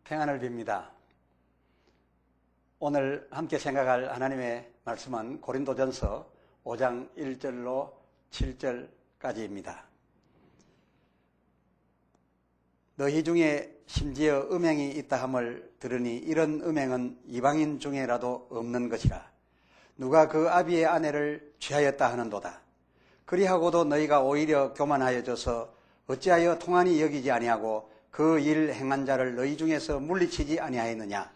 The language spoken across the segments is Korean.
평안을 빕니다. 오늘 함께 생각할 하나님의 말씀은 고린도전서 5장 1절로 7절까지입니다. 너희 중에 심지어 음행이 있다 함을 들으니 이런 음행은 이방인 중에라도 없는 것이라. 누가 그 아비의 아내를 취하였다 하는도다. 그리하고도 너희가 오히려 교만하여져서 어찌하여 통한이 여기지 아니하고 그 일 행한 자를 너희 중에서 물리치지 아니하였느냐.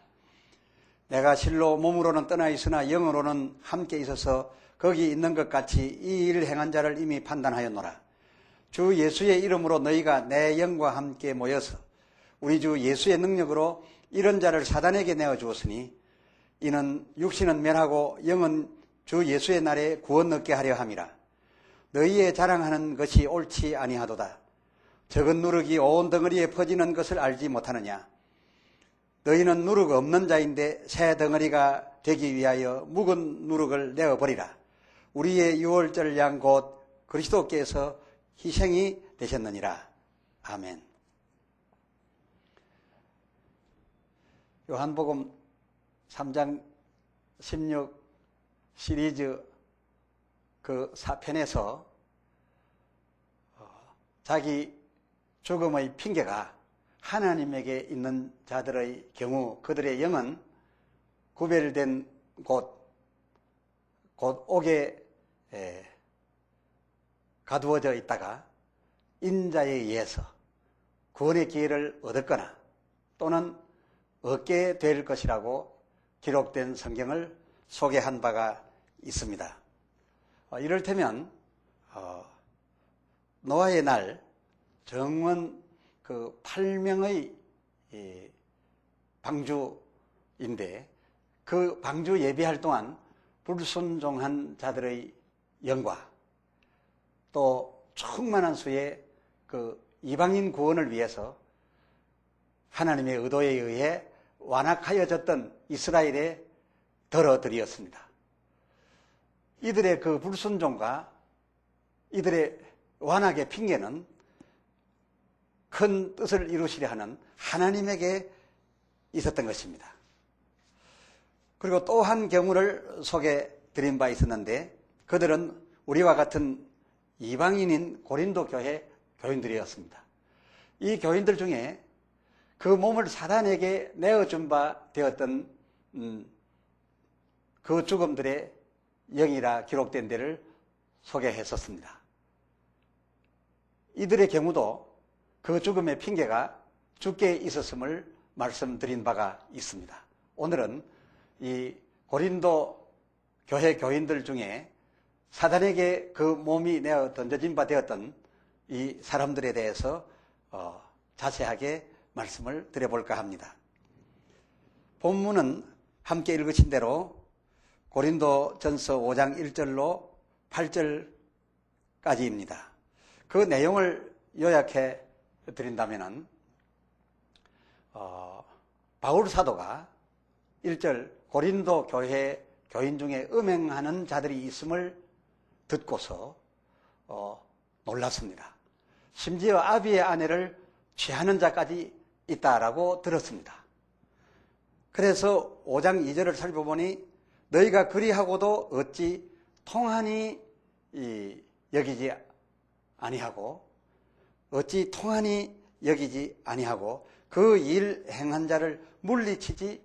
내가 실로 몸으로는 떠나 있으나 영으로는 함께 있어서 거기 있는 것 같이 이 일 행한 자를 이미 판단하였노라. 주 예수의 이름으로 너희가 내 영과 함께 모여서 우리 주 예수의 능력으로 이런 자를 사단에게 내어주었으니 이는 육신은 멸하고 영은 주 예수의 날에 구원 얻게 하려 함이라. 너희의 자랑하는 것이 옳지 아니하도다. 적은 누룩이 온 덩어리에 퍼지는 것을 알지 못하느냐. 너희는 누룩 없는 자인데 새 덩어리가 되기 위하여 묵은 누룩을 내어버리라. 우리의 유월절 양 곧 그리스도께서 희생이 되셨느니라. 아멘. 요한복음 3장 16 시리즈 그 4편에서 자기 죽음의 핑계가 하나님에게 있는 자들의 경우 그들의 영은 구별된 곧 옥에 가두어져 있다가 인자에 의해서 구원의 기회를 얻었거나 또는 얻게 될 것이라고 기록된 성경을 소개한 바가 있습니다. 이를테면 노아의 날 정원 그 8명의 방주인데 그 방주 예비할 동안 불순종한 자들의 영과 또 충만한 수의 그 이방인 구원을 위해서 하나님의 의도에 의해 완악하여졌던 이스라엘의 덜어들이었습니다. 이들의 그 불순종과 이들의 완악의 핑계는 큰 뜻을 이루시려 하는 하나님에게 있었던 것입니다. 그리고 또 한 경우를 소개해 드린 바 있었는데 그들은 우리와 같은 이방인인 고린도 교회 교인들이었습니다. 이 교인들 중에 그 몸을 사단에게 내어준 바 되었던 그 죽음들의 영이라 기록된 데를 소개했었습니다. 이들의 경우도 그 죽음의 핑계가 죽게 있었음을 말씀드린 바가 있습니다. 오늘은 이 고린도 교회 교인들 중에 사단에게 그 몸이 내어 던져진 바 되었던 이 사람들에 대해서 자세하게 말씀을 드려볼까 합니다. 본문은 함께 읽으신 대로 고린도전서 5장 1절로 8절까지입니다. 그 내용을 요약해 드린다면은 바울 사도가 1절 고린도 교회 교인 중에 음행하는 자들이 있음을 듣고서 놀랐습니다. 심지어 아비의 아내를 취하는 자까지 있다라고 들었습니다. 그래서 5장 2절을 살펴보니 너희가 그리하고도 어찌 통한이 여기지 아니하고 어찌 통한이 여기지 아니하고 그 일 행한 자를 물리치지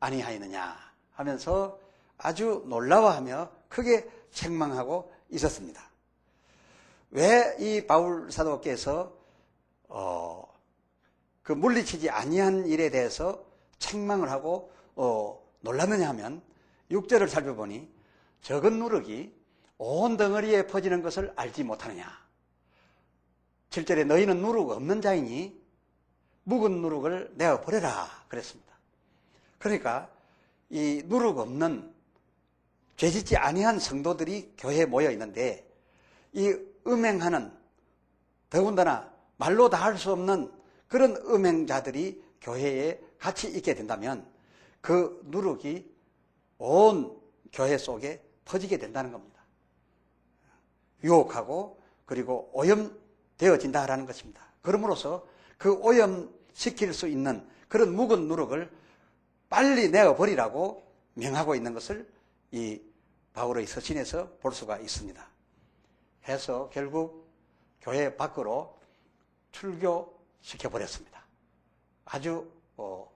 아니하였느냐 하면서 아주 놀라워하며 크게 책망하고 있었습니다. 왜 이 바울 사도께서 그 물리치지 아니한 일에 대해서 책망을 하고 놀랐느냐 하면 6절을 살펴보니 적은 누룩이 온 덩어리에 퍼지는 것을 알지 못하느냐. 7절에 너희는 누룩 없는 자이니 묵은 누룩을 내어버려라 그랬습니다. 그러니까 이 누룩 없는 죄짓지 아니한 성도들이 교회에 모여 있는데 이 음행하는 더군다나 말로 다 할 수 없는 그런 음행자들이 교회에 같이 있게 된다면 그 누룩이 온 교회 속에 퍼지게 된다는 겁니다. 유혹하고 그리고 오염되어진다라는 것입니다. 그러므로서 그 오염시킬 수 있는 그런 묵은 누룩을 빨리 내어버리라고 명하고 있는 것을 이 바울의 서신에서 볼 수가 있습니다. 해서 결국 교회 밖으로 출교시켜버렸습니다. 아주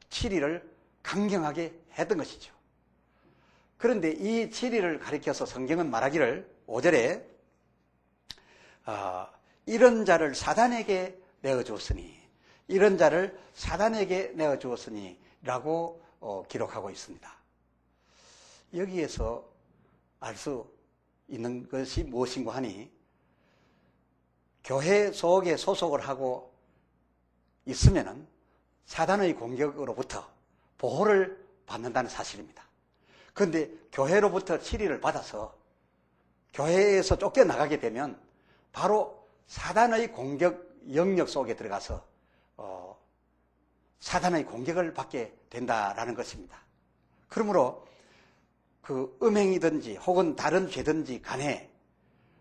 치리를 강경하게 했던 것이죠. 그런데 이 치리를 가리켜서 성경은 말하기를 5절에 이런 자를 사단에게 내어주었으니, 이런 자를 사단에게 내어주었으니 라고 기록하고 있습니다. 여기에서 알 수 있는 것이 무엇인고 하니, 교회 속에 소속을 하고 있으면은 사단의 공격으로부터 보호를 받는다는 사실입니다. 그런데 교회로부터 치리를 받아서 교회에서 쫓겨나가게 되면 바로 사단의 공격 영역 속에 들어가서 사단의 공격을 받게 된다라는 것입니다. 그러므로 그 음행이든지 혹은 다른 죄든지 간에,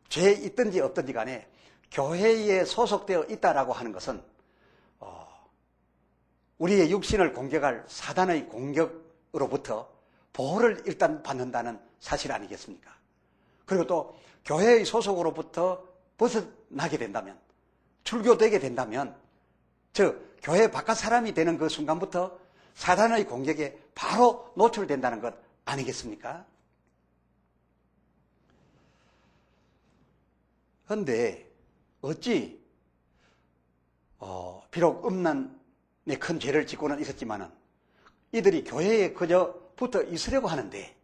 죄 있든지 없든지 간에 교회에 소속되어 있다라고 하는 것은 우리의 육신을 공격할 사단의 공격으로부터 보호를 일단 받는다는 사실 아니겠습니까? 그리고 또 교회의 소속으로부터 벗어나게 된다면, 출교되게 된다면, 즉 교회 바깥 사람이 되는 그 순간부터 사단의 공격에 바로 노출된다는 것 아니겠습니까? 그런데 어찌 비록 음란의 큰 죄를 짓고는 있었지만은 이들이 교회에 그저 붙어 있으려고 하는데,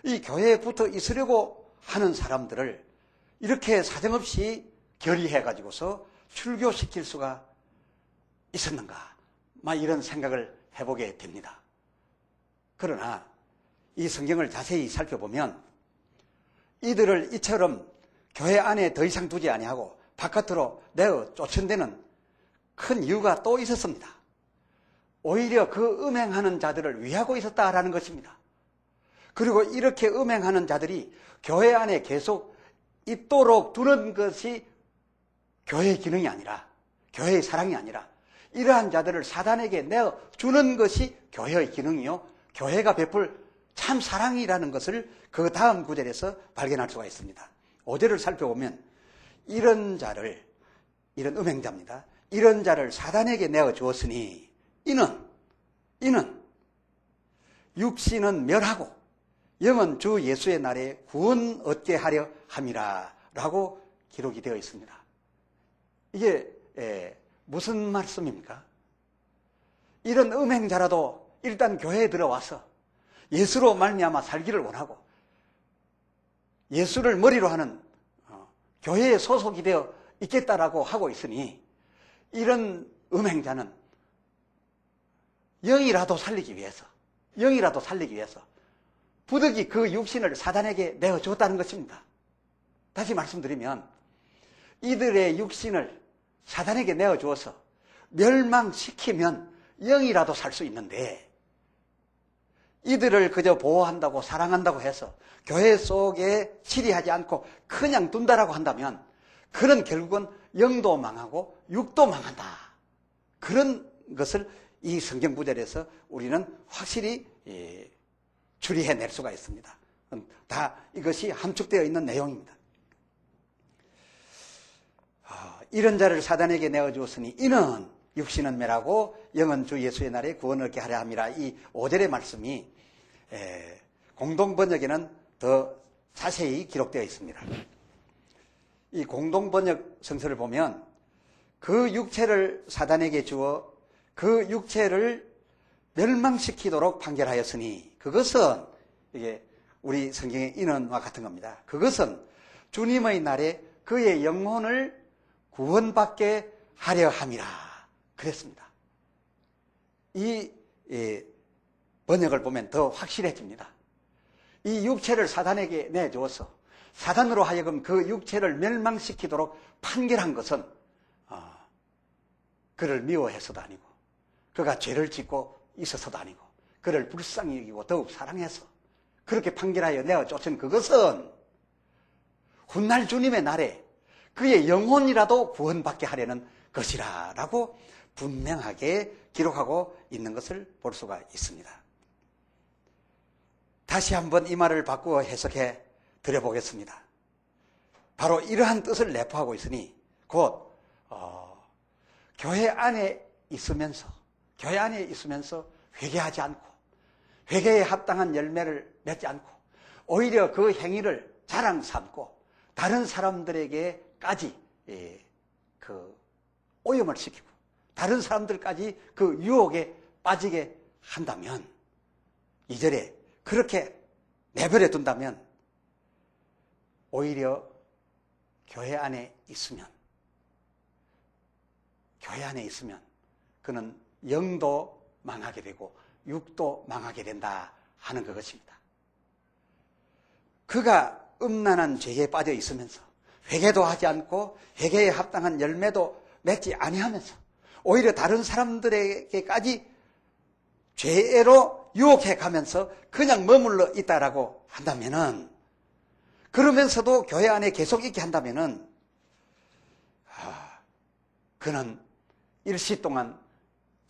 이 교회에 붙어 있으려고 하는 사람들을 이렇게 사정없이 결의해가지고서 출교시킬 수가 있었는가, 막 이런 생각을 해보게 됩니다. 그러나 이 성경을 자세히 살펴보면 이들을 이처럼 교회 안에 더 이상 두지 아니하고 바깥으로 내어 쫓은데는 큰 이유가 또 있었습니다. 오히려 그 음행하는 자들을 위하고 있었다라는 것입니다. 그리고 이렇게 음행하는 자들이 교회 안에 계속 있도록 두는 것이 교회의 기능이 아니라, 교회의 사랑이 아니라, 이러한 자들을 사단에게 내어주는 것이 교회의 기능이요, 교회가 베풀 참 사랑이라는 것을 그 다음 구절에서 발견할 수가 있습니다. 5절을 살펴보면 이런 자를, 이런 음행자입니다. 이런 자를 사단에게 내어주었으니 이는 육신은 멸하고 영은 주 예수의 날에 구원 얻게 하려 함이라 라고 기록이 되어 있습니다. 이게 무슨 말씀입니까? 이런 음행자라도 일단 교회에 들어와서 예수로 말미암아 살기를 원하고 예수를 머리로 하는 교회에 소속이 되어 있겠다라고 하고 있으니, 이런 음행자는 영이라도 살리기 위해서 부득이 그 육신을 사단에게 내어주었다는 것입니다. 다시 말씀드리면 이들의 육신을 사단에게 내어주어서 멸망시키면 영이라도 살 수 있는데, 이들을 그저 보호한다고 사랑한다고 해서 교회 속에 치리하지 않고 그냥 둔다라고 한다면 그는 결국은 영도 망하고 육도 망한다. 그런 것을 이 성경 구절에서 우리는 확실히 추리해낼 수가 있습니다. 다 이것이 함축되어 있는 내용입니다. 이런 자를 사단에게 내어주었으니 이는 육신은 멸하고 영은 주 예수의 날에 구원을 얻게 하려 함이라. 이 5절의 말씀이 공동번역에는 더 자세히 기록되어 있습니다. 이 공동번역 성서를 보면 그 육체를 사단에게 주어 그 육체를 멸망시키도록 판결하였으니, 그것은 이게 우리 성경의 인언과 같은 겁니다. 그것은 주님의 날에 그의 영혼을 구원받게 하려 함이라 그랬습니다. 이 번역을 보면 더 확실해집니다. 이 육체를 사단에게 내주어서 사단으로 하여금 그 육체를 멸망시키도록 판결한 것은 그를 미워해서도 아니고, 그가 죄를 짓고 있어서도 아니고, 그를 불쌍히 여기고 더욱 사랑해서 그렇게 판결하여 내어 쫓은 그것은 훗날 주님의 날에 그의 영혼이라도 구원받게 하려는 것이라 라고 분명하게 기록하고 있는 것을 볼 수가 있습니다. 다시 한번 이 말을 바꾸어 해석해 드려보겠습니다. 바로 이러한 뜻을 내포하고 있으니 곧 교회 안에 있으면서 회개하지 않고 회개에 합당한 열매를 맺지 않고 오히려 그 행위를 자랑 삼고 다른 사람들에게까지 그 오염을 시키고 다른 사람들까지 그 유혹에 빠지게 한다면 2절에 그렇게 내버려 둔다면 오히려 교회 안에 있으면 그는 영도 망하게 되고 육도 망하게 된다 하는 그것입니다. 그가 음란한 죄에 빠져 있으면서 회개도 하지 않고 회개에 합당한 열매도 맺지 아니하면서 오히려 다른 사람들에게까지 죄로 유혹해 가면서 그냥 머물러 있다라고 한다면은, 그러면서도 교회 안에 계속 있게 한다면은 그는 일시 동안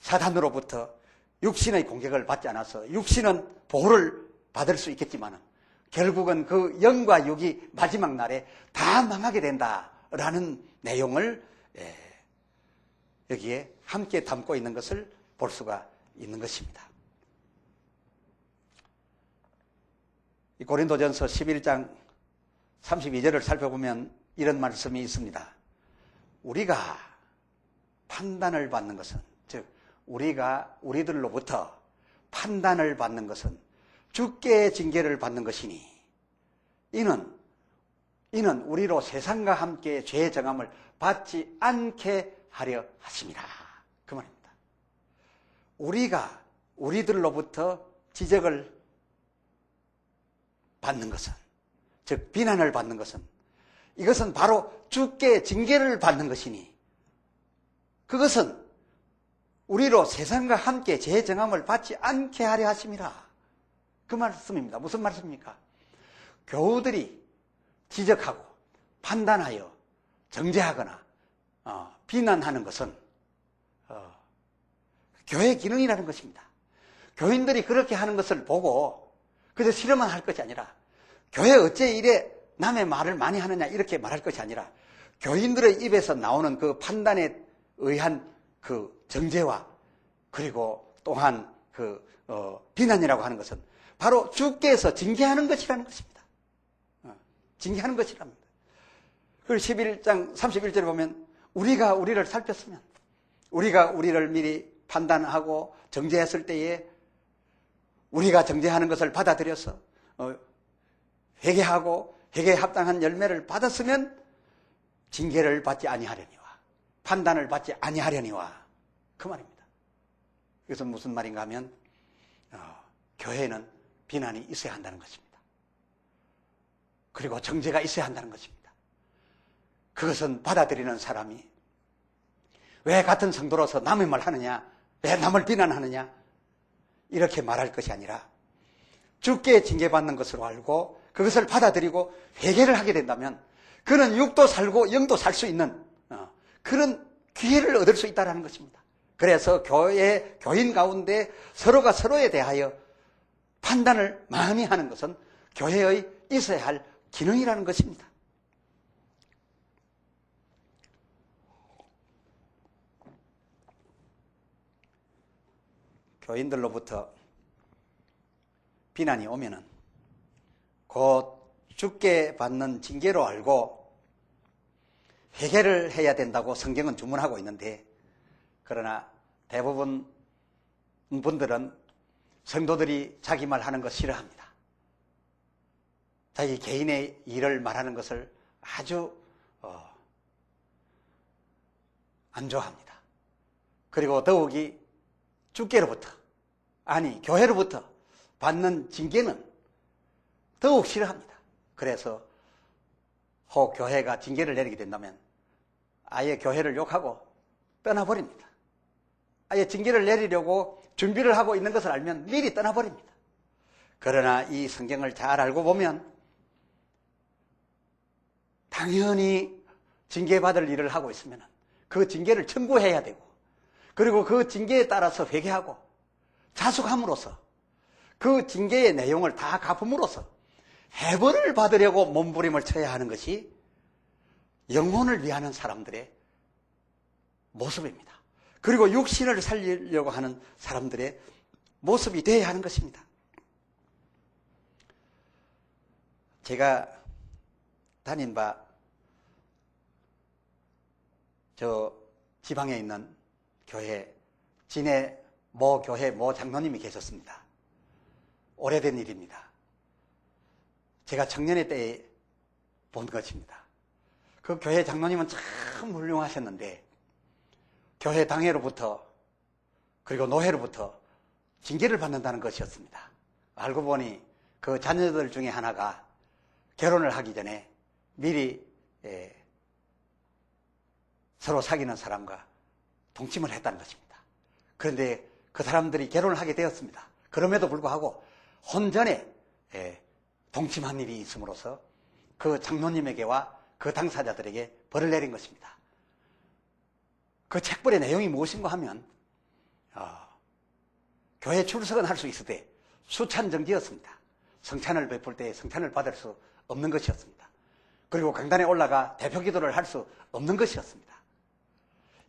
사단으로부터 육신의 공격을 받지 않아서 육신은 보호를 받을 수 있겠지만 결국은 그 영과 육이 마지막 날에 다 망하게 된다라는 내용을 여기에 함께 담고 있는 것을 볼 수가 있는 것입니다. 이 고린도전서 11장 32절을 살펴보면 이런 말씀이 있습니다. 우리가 판단을 받는 것은, 즉 우리들로부터 판단을 받는 것은 주께 징계를 받는 것이니 이는 우리로 세상과 함께 죄의 정함을 받지 않게 하려 하심이라. 그 말입니다. 우리들로부터 지적을 받는 것은, 즉 비난을 받는 것은, 이것은 바로 주께 징계를 받는 것이니 그것은 우리로 세상과 함께 죄의 정함을 받지 않게 하려 하심이라. 그 말씀입니다. 무슨 말씀입니까? 교우들이 지적하고 판단하여 정죄하거나 비난하는 것은 교회 기능이라는 것입니다. 교인들이 그렇게 하는 것을 보고 그저 싫어만 할 것이 아니라, 교회 어째 이래 남의 말을 많이 하느냐 이렇게 말할 것이 아니라, 교인들의 입에서 나오는 그 판단에 의한 그 정죄와 그리고 또한 그 비난이라고 하는 것은 바로 주께서 징계하는 것이라는 것입니다. 징계하는 것이랍니다. 그리고 11장 31절에 보면 우리가 우리를 살폈으면, 우리가 우리를 미리 판단하고 정죄했을 때에 우리가 정죄하는 것을 받아들여서 회개하고 회개에 합당한 열매를 받았으면 징계를 받지 아니하려니와 판단을 받지 아니하려니와, 그 말입니다. 이것은 무슨 말인가 하면 교회에는 비난이 있어야 한다는 것입니다. 그리고 정죄가 있어야 한다는 것입니다. 그것은 받아들이는 사람이 왜 같은 성도로서 남의 말 하느냐, 왜 남을 비난하느냐 이렇게 말할 것이 아니라, 주께 징계받는 것으로 알고 그것을 받아들이고 회개를 하게 된다면 그는 육도 살고 영도 살 수 있는 그런 기회를 얻을 수 있다는 것입니다. 그래서 교인 가운데 서로가 서로에 대하여 판단을 많이 하는 것은 교회의 있어야 할 기능이라는 것입니다. 교인들로부터 비난이 오면은 곧 주께 받는 징계로 알고 회개를 해야 된다고 성경은 주문하고 있는데, 그러나 대부분 분들은 성도들이 자기 말 하는 거 싫어합니다. 자기 개인의 일을 말하는 것을 아주 안 좋아합니다. 그리고 더욱이 주께로부터, 아니 교회로부터 받는 징계는 더욱 싫어합니다. 그래서 혹 교회가 징계를 내리게 된다면 아예 교회를 욕하고 떠나버립니다. 아예 징계를 내리려고 준비를 하고 있는 것을 알면 미리 떠나버립니다. 그러나 이 성경을 잘 알고 보면 당연히 징계받을 일을 하고 있으면 그 징계를 청구해야 되고, 그리고 그 징계에 따라서 회개하고 자숙함으로써 그 징계의 내용을 다 갚음으로써 해벌을 받으려고 몸부림을 쳐야 하는 것이 영혼을 위하는 사람들의 모습입니다. 그리고 육신을 살리려고 하는 사람들의 모습이 되어야 하는 것입니다. 제가 다닌 바 저 지방에 있는 교회, 진해 모 교회 모 장로님이 계셨습니다. 오래된 일입니다. 제가 청년의 때에 본 것입니다. 그 교회 장로님은 참 훌륭하셨는데 교회 당회로부터 그리고 노회로부터 징계를 받는다는 것이었습니다. 알고 보니 그 자녀들 중에 하나가 결혼을 하기 전에 미리 서로 사귀는 사람과 동침을 했다는 것입니다. 그런데 그 사람들이 결혼을 하게 되었습니다. 그럼에도 불구하고 혼전에 동침한 일이 있음으로써 그 장로님에게와 그 당사자들에게 벌을 내린 것입니다. 그 책벌의 내용이 무엇인가 하면 교회 출석은 할 수 있으되 수찬정지였습니다. 성찬을 베풀 때 성찬을 받을 수 없는 것이었습니다. 그리고 강단에 올라가 대표 기도를 할 수 없는 것이었습니다.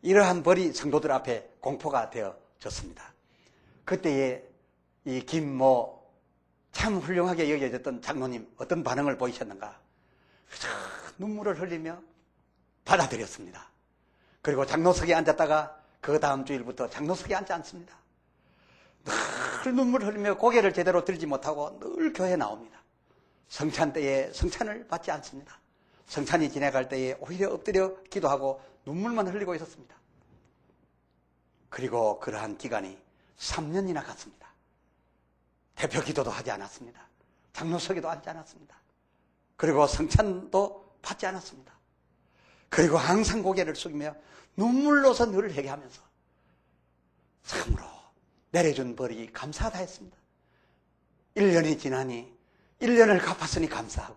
이러한 벌이 성도들 앞에 공포가 되어졌습니다. 그때에 이 김모 참 훌륭하게 여겨졌던 장로님 어떤 반응을 보이셨는가? 눈물을 흘리며 받아들였습니다. 그리고 장로석에 앉았다가 그 다음 주일부터 장로석에 앉지 않습니다. 늘 눈물을 흘리며 고개를 제대로 들지 못하고 늘 교회에 나옵니다. 성찬 때에 성찬을 받지 않습니다. 성찬이 지나갈 때에 오히려 엎드려 기도하고 눈물만 흘리고 있었습니다. 그리고 그러한 기간이 3년이나 갔습니다. 대표 기도도 하지 않았습니다. 장로석에도 앉지 않았습니다. 그리고 성찬도 받지 않았습니다. 그리고 항상 고개를 숙이며 눈물로서 늘 회개하면서 참으로 내려준 벌이 감사하다 했습니다. 1년이 지나니 1년을 갚았으니 감사하고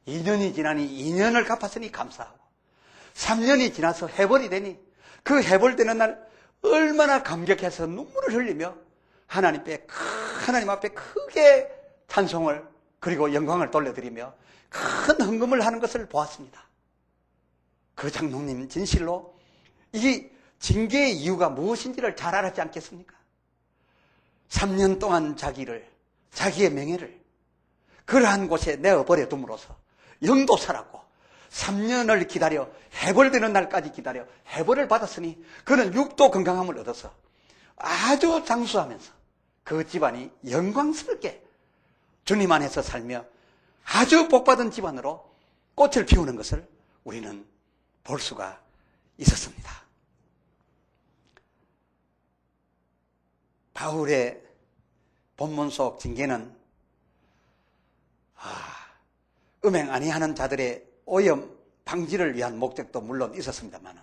2년이 지나니 2년을 갚았으니 감사하고 3년이 지나서 해벌이 되니 그 해벌되는 날 얼마나 감격해서 눈물을 흘리며 하나님 앞에 크게 찬송을 그리고 영광을 돌려드리며 큰 헌금을 하는 것을 보았습니다. 그 장로님 진실로 이 징계의 이유가 무엇인지를 잘 알았지 않겠습니까? 3년 동안 자기의 명예를 그러한 곳에 내어버려 둠으로써 영도 살았고 3년을 기다려 해벌되는 날까지 기다려 해벌을 받았으니 그는 육도 건강함을 얻어서 아주 장수하면서 그 집안이 영광스럽게 주님 안에서 살며 아주 복받은 집안으로 꽃을 피우는 것을 우리는 볼 수가 있었습니다. 바울의 본문 속 징계는 음행 아니하는 자들의 오염 방지를 위한 목적도 물론 있었습니다만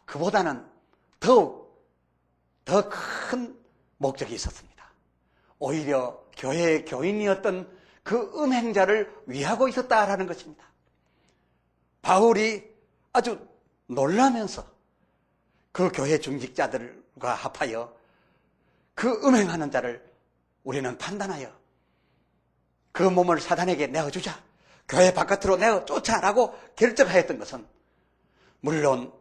그보다는 더욱 더 큰 목적이 있었습니다. 오히려 교회의 교인이었던 그 음행자를 위하고 있었다라는 것입니다. 바울이 아주 놀라면서 그 교회 중직자들과 합하여 그 음행하는 자를 우리는 판단하여 그 몸을 사단에게 내어주자, 교회 바깥으로 내어쫓아라고 결정하였던 것은 물론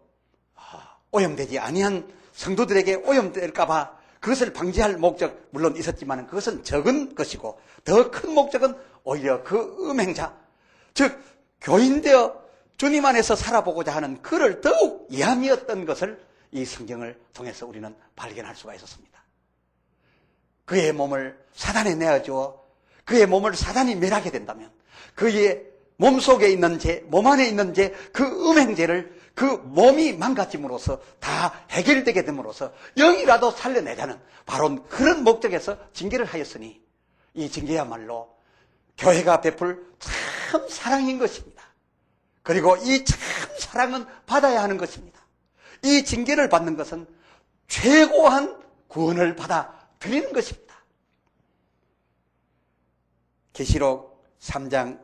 오염되지 아니한 성도들에게 오염될까 봐 그것을 방지할 목적 물론 있었지만 그것은 적은 것이고 더 큰 목적은 오히려 그 음행자, 즉 교인되어 주님 안에서 살아보고자 하는 그를 더욱 이함이었던 것을 이 성경을 통해서 우리는 발견할 수가 있었습니다. 그의 몸을 사단에 내어주어 그의 몸을 사단이 멸하게 된다면 그의 몸속에 있는 죄, 몸 안에 있는 죄, 그 음행죄를 그 몸이 망가짐으로써 다 해결되게 됨으로써 영이라도 살려내자는 바로 그런 목적에서 징계를 하였으니 이 징계야말로 교회가 베풀 참 사랑인 것입니다. 그리고 이 참 사랑은 받아야 하는 것입니다. 이 징계를 받는 것은 최고한 구원을 받아 드리는 것입니다. 계시록 3장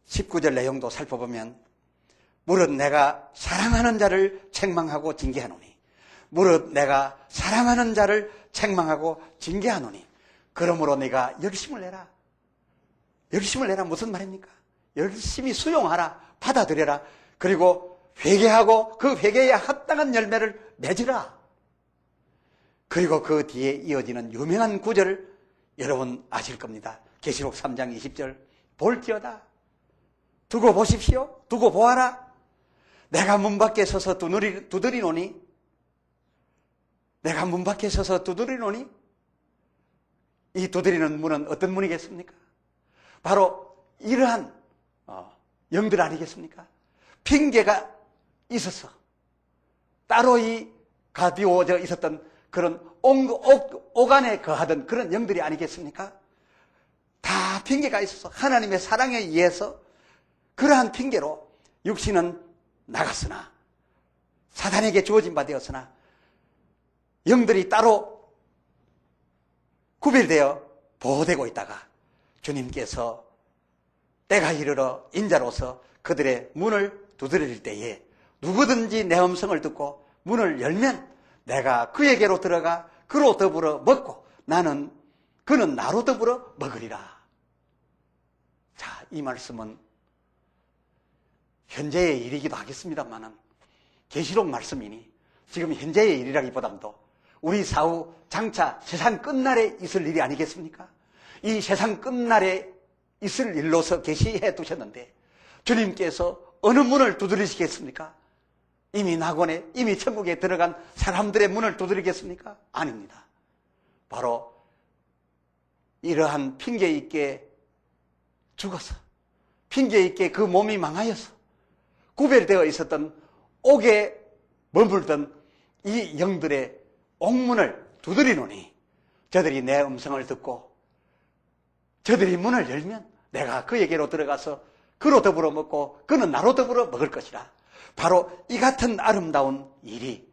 19절 내용도 살펴보면 무릇 내가 사랑하는 자를 책망하고 징계하노니 무릇 내가 사랑하는 자를 책망하고 징계하노니 그러므로 네가 열심을 내라. 열심을 내라 무슨 말입니까? 열심히 수용하라. 받아들여라. 그리고 회개하고 그 회개에 합당한 열매를 맺으라. 그리고 그 뒤에 이어지는 유명한 구절을 여러분 아실 겁니다. 계시록 3장 20절 볼지어다. 두고 보십시오. 두고 보아라. 내가 문 밖에 서서 두드리노니 내가 문 밖에 서서 두드리노니 이 두드리는 문은 어떤 문이겠습니까? 바로 이러한 영들 아니겠습니까? 핑계가 있어서 따로 이 가비워져 있었던 그런 오간에 거하던 그런 영들이 아니겠습니까? 다 핑계가 있어서 하나님의 사랑에 의해서 그러한 핑계로 육신은 나갔으나 사단에게 주어진 바 되었으나 영들이 따로 구별되어 보호되고 있다가 주님께서 때가 이르러 인자로서 그들의 문을 두드릴 때에 누구든지 내 음성을 듣고 문을 열면 내가 그에게로 들어가 그로 더불어 먹고 그는 나로 더불어 먹으리라. 자, 이 말씀은 현재의 일이기도 하겠습니다만은 계시록 말씀이니 지금 현재의 일이라기보다도 우리 사후 장차 세상 끝날에 있을 일이 아니겠습니까? 이 세상 끝날에 있을 일로서 계시해 두셨는데 주님께서 어느 문을 두드리시겠습니까? 이미 낙원에 이미 천국에 들어간 사람들의 문을 두드리겠습니까? 아닙니다. 바로 이러한 핑계 있게 죽어서 핑계 있게 그 몸이 망하여서 구별되어 있었던 옥에 머물던 이 영들의 옥문을 두드리노니 저들이 내 음성을 듣고 저들이 문을 열면 내가 그에게로 들어가서 그로 더불어 먹고 그는 나로 더불어 먹을 것이라. 바로 이 같은 아름다운 일이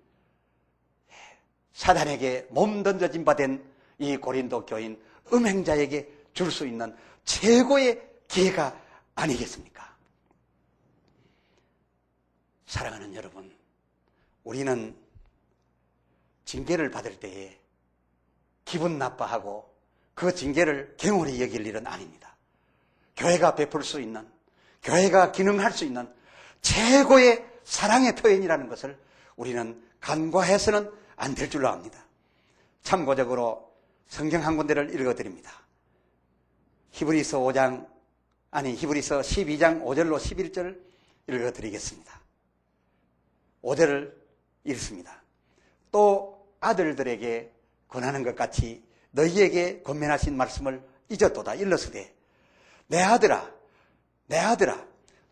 사단에게 몸 던져진 바 된 이 고린도 교인 음행자에게 줄 수 있는 최고의 기회가 아니겠습니까? 사랑하는 여러분, 우리는 징계를 받을 때에 기분 나빠하고 그 징계를 경홀히 여길 일은 아닙니다. 교회가 베풀 수 있는, 교회가 기능할 수 있는 최고의 사랑의 표현이라는 것을 우리는 간과해서는 안 될 줄로 압니다. 참고적으로 성경 한 군데를 읽어드립니다. 히브리서 12장 5절로 11절 읽어드리겠습니다. 5절을 읽습니다. 또 아들들에게 권하는 것 같이 너희에게 권면하신 말씀을 잊었도다. 일러스되 내 아들아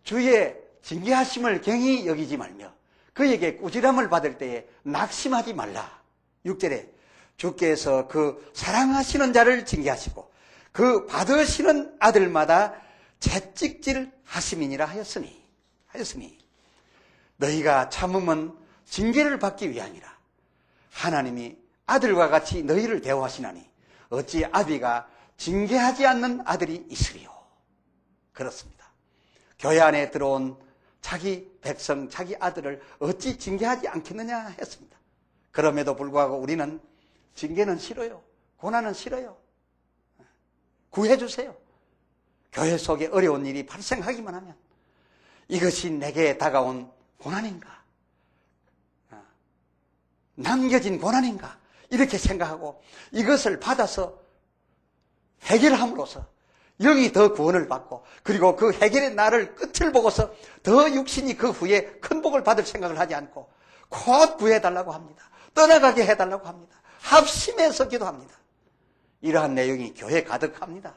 주의 징계하심을 경히 여기지 말며 그에게 꾸지람을 받을 때에 낙심하지 말라. 6절에 주께서 그 사랑하시는 자를 징계하시고 그 받으시는 아들마다 채찍질 하심이니라 하였으니 너희가 참음은 징계를 받기 위함이라. 하나님이 아들과 같이 너희를 대우하시나니 어찌 아비가 징계하지 않는 아들이 있으리요. 그렇습니다. 교회 안에 들어온 자기 백성, 자기 아들을 어찌 징계하지 않겠느냐 했습니다. 그럼에도 불구하고 우리는 징계는 싫어요. 고난은 싫어요. 구해주세요. 교회 속에 어려운 일이 발생하기만 하면 이것이 내게 다가온 고난인가? 남겨진 고난인가? 이렇게 생각하고 이것을 받아서 해결함으로써 영이 더 구원을 받고 그리고 그 해결의 날을 끝을 보고서 더 육신이 그 후에 큰 복을 받을 생각을 하지 않고 곧 구해달라고 합니다. 떠나가게 해달라고 합니다. 합심해서 기도합니다. 이러한 내용이 교회에 가득합니다.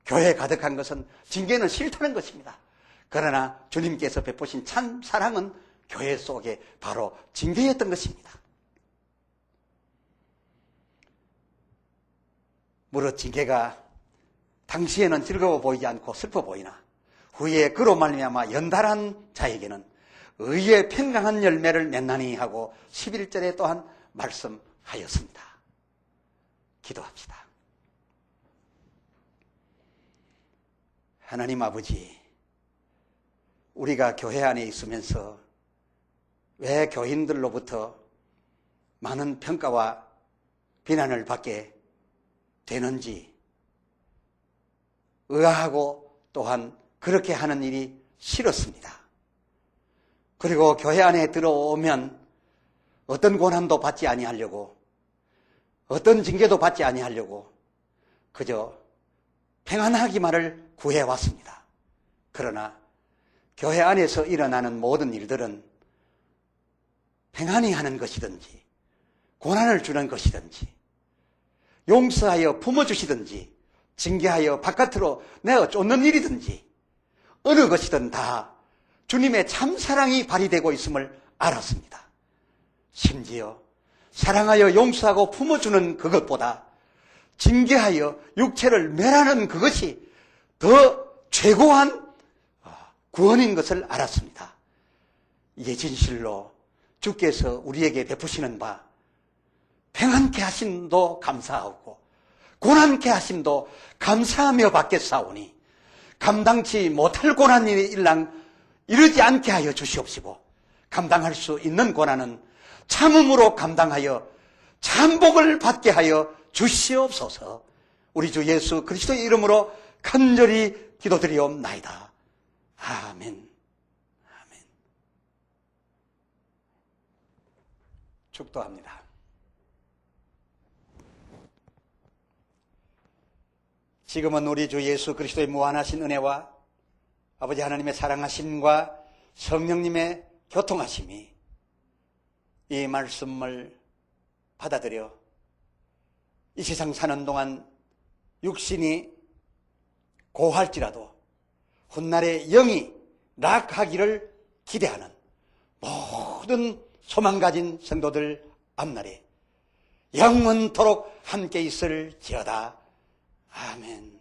교회에 가득한 것은 징계는 싫다는 것입니다. 그러나 주님께서 베푸신 참 사랑은 교회 속에 바로 징계였던 것입니다. 무릇 징계가 당시에는 즐거워 보이지 않고 슬퍼 보이나 후에 그로 말미암아 연달한 자에게는 의의 평강한 열매를 맺나니 하고 11절에 또한 말씀하였습니다. 기도합시다. 하나님 아버지, 우리가 교회 안에 있으면서 왜 교인들로부터 많은 평가와 비난을 받게 되는지 의아하고 또한 그렇게 하는 일이 싫었습니다. 그리고 교회 안에 들어오면 어떤 고난도 받지 아니하려고, 어떤 징계도 받지 아니하려고 그저 평안하기만을 구해왔습니다. 그러나 교회 안에서 일어나는 모든 일들은 평안히 하는 것이든지 고난을 주는 것이든지 용서하여 품어주시든지 징계하여 바깥으로 내어 쫓는 일이든지 어느 것이든 다 주님의 참사랑이 발휘되고 있음을 알았습니다. 심지어 사랑하여 용서하고 품어주는 그것보다 징계하여 육체를 멸하는 그것이 더 최고한 구원인 것을 알았습니다. 이게 진실로 주께서 우리에게 베푸시는 바 평안케 하심도 감사하고 고난케 하심도 감사하며 받겠사오니 감당치 못할 고난이 일랑 이르지 않게 하여 주시옵시고 감당할 수 있는 고난은 참음으로 감당하여 참복을 받게 하여 주시옵소서. 우리 주 예수 그리스도의 이름으로 간절히 기도드리옵나이다. 아멘. 아멘. 축도합니다. 지금은 우리 주 예수 그리스도의 무한하신 은혜와 아버지 하나님의 사랑하심과 성령님의 교통하심이 이 말씀을 받아들여 이 세상 사는 동안 육신이 고할지라도 훗날에 영이 낙하기를 기대하는 모든 소망 가진 성도들 앞날에 영원토록 함께 있을지어다. 아멘.